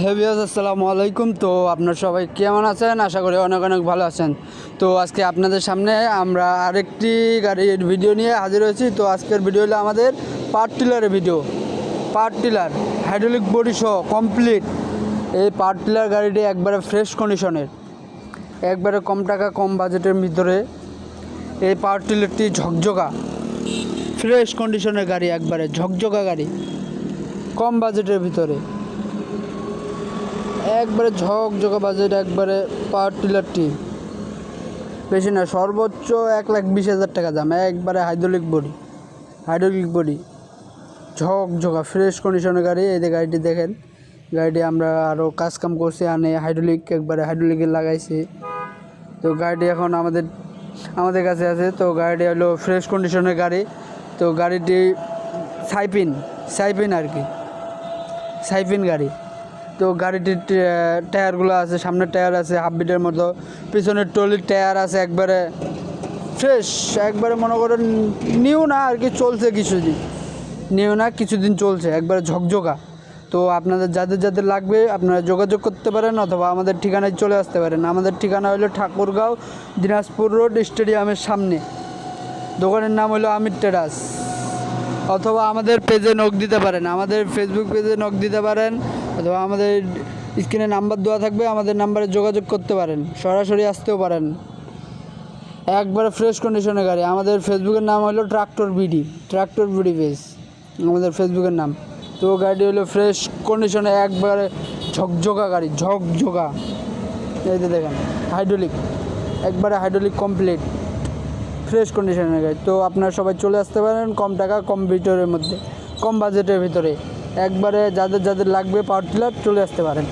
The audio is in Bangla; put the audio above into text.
হেভিয়াস আসসালামু আলাইকুম। তো আপনার সবাই কেমন আছেন? আশা করি অনেক অনেক ভালো আছেন। তো আজকে আপনাদের সামনে আমরা আরেকটি গাড়ির ভিডিও নিয়ে হাজির হয়েছি। তো আজকের ভিডিও হলো আমাদের পাওয়ার টিলারের video. Power tiller hydraulic body সহ কমপ্লিট। এই পাওয়ার টিলার গাড়িটি একবারে ফ্রেশ কন্ডিশনের, একবারে কম টাকা কম বাজেটের ভিতরে এই পাওয়ার টিলারটি ঝকঝকা ফ্রেশ কন্ডিশনের গাড়ি, একবারে ঝকঝকা গাড়ি, কম বাজেটের ভিতরে একবারে ঝকঝকা বাজেট। একবারে পাওয়ার টিলারটি বেশি না, সর্বোচ্চ 1,20,000 টাকা দাম। একবারে হাইড্রোলিক বডি ঝকঝকা ফ্রেশ কন্ডিশনের গাড়ি। এই যে গাড়িটি দেখেন, গাড়িটি আমরা আরও কাজকাম করছি, আনে হাইড্রোলিক একবারে হাইড্রোলিকে লাগাইছি। তো গাড়িটি এখন আমাদের কাছে আছে। তো গাড়িটি হলো ফ্রেশ কন্ডিশনের গাড়ি। তো গাড়িটি সাইপিন আর কি, সাইপিন গাড়ি। তো গাড়িটির টায়ারগুলো আছে, সামনের টায়ার আছে হাফ বিটের মতো, পিছনের ট্রলির টায়ার আছে একবারে ফ্রেশ, একবারে মনে করেন নিউ না আর কি, চলছে কিছুদিন চলছে, একবারে ঝকঝকা। তো আপনাদের যাদের লাগবে আপনারা যোগাযোগ করতে পারেন, অথবা আমাদের ঠিকানায় চলে আসতে পারেন। আমাদের ঠিকানা হলো ঠাকুরগাঁও, দিনাজপুর রোড, স্টেডিয়ামের সামনে। দোকানের নাম হলো আমির টেরাস। অথবা আমাদের পেজে নক দিতে পারেন, আমাদের ফেসবুক পেজে নক দিতে পারেন, অথবা আমাদের স্ক্রিনে নাম্বার দেওয়া থাকবে, আমাদের নাম্বারে যোগাযোগ করতে পারেন, সরাসরি আসতেও পারেন। একবারে ফ্রেশ কন্ডিশনের গাড়ি। আমাদের ফেসবুকের নাম হলো ট্রাক্টর বিডি পেজ আমাদের ফেসবুকের নাম। তো গাড়িটি হলো ফ্রেশ কন্ডিশনে, একবারে ঝকঝকা গাড়ি, ঝকঝকা। এই যে দেখেন একবারে হাইড্রোলিক কমপ্লিট ফ্রেশ কন্ডিশনের গাড়ি। তো আপনারা সবাই চলে আসতে পারেন, কম টাকা কম ভিতরের মধ্যে, কম বাজেটের ভিতরে। একবারে যাদের লাগবে পাওয়ার টিলার চলে আসতে পারেন।